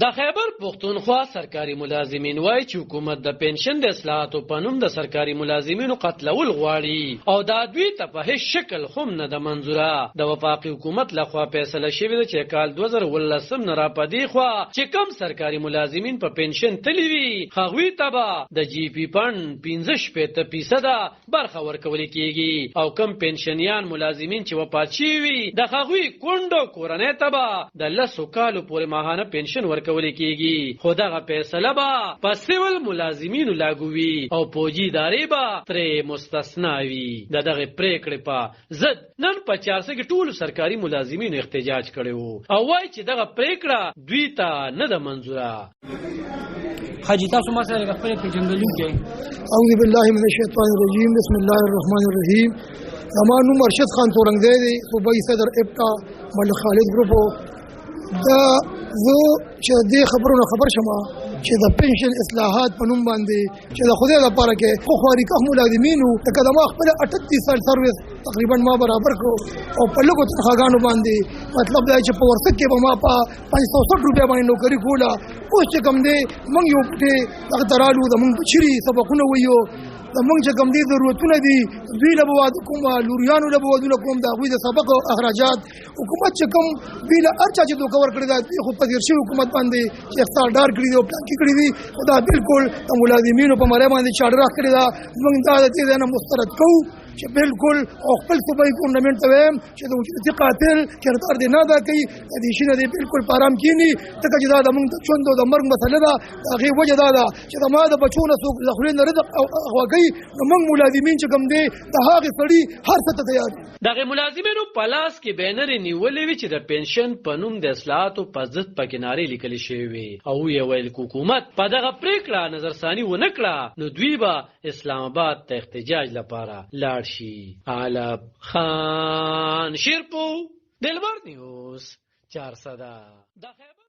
د خیبر پښتونخوا سرکاري ملازمین وایي چې حکومت د پنشن د اصلاحاتو په نوم د سرکاري ملازمینو قتلول غواړي او دا دوی ته په هیڅ شکل هم نه د منظوره. د وفاقي حکومت لخوا فیصله شوې ده چې کال 2018 نه را پدې خوا چې کم سرکاري ملازمین په پنشن تللی وي هغوی ته به د جی پی فند 15% برخه ورکول کیږي او کم پنشنیان ملازمین چې وفات شوي د هغوی کونډو کورنۍ ته به د 10 کالو پورې ماهانه پنشن ورکول کیږي. خو دغه فیصله به په سیول ملازمینو لاګو وي او فوجي ادارې به ترې مستثنا وي. دغه پریکړې په ضد نن په 400 کې ټول سرکاري ملازمینو احتجاج کړو او وایي چې دغه پریکړه دوی ته نه ده منظوره. حاجی تاسو ما سره خپل پیژندګلو کې اعوذ بالله من الشیطان الرجیم بسم الله الرحمن الرحیم. زمان نوم ارشد خان تورنګزی دی، صوبایي صدر ابقا ملک خالد ګروپو. دا زه چې دې خبرونه خبر شمه چې د پنشن اصلاحات په نوم باندې چې د خدای لپاره کې خو خواري که ملازمینو لکه د ما خپل 38 سال سروس تقریبا ما برابر کړو او په لږو تنخواګانو باندې مطلب دا چې په ورسک کې به ما په 560 روپیا باندې نوکري کوله. اوس چې کوم دی موږ یو پټې دغه ته رالو زموږ بچري سبقونه ویو زموږ چې کوم دي ضرورتونه دي دوی له به واده کوم لوریانو له به ودونه کوم د هغوی د سبق او اخراجات حکومت چې کوم دوی له هر چا چې دوکه ورکړې ده دوی خو په تېر شوي حکومت باندې چې اقتدار ډار کړي دي او پلانکي کړي دي خو دا بلکل د ملازمینو په مرۍ باندې چاډر کړې ده. موږ دا د دې ځای نه مسترد کوو چې بالکل او خپل صوبایي ګورنمنټ ته وایم چې د وجودي قاتل کردار دې نه ادا کوي د دې شي نه دې بالکل په ارام کښېني ځکه چې دا د موږ د ژوند او د مرګ مسله ده. د هغې وجه دا ده چې د ما د بچو نه څوک د خولې نه رزق اغوا کوي نو موږ ملازمین چې کوم دی د هغې سړي هر څه ته تیار دي. دغه ملازمینو په لاس کې بینرې نیولې وي چې د پنشن په نوم د اصلاحاتو په ضد پکې نارې لیکلې شوې وي او یې ویل حکومت په دغه پریکړه نظرثاني ونه کړه نو دوی به اسلام آباد ته احتجاج لپاره لاړ شي. علب خان شیرپو دلبر نیوز 400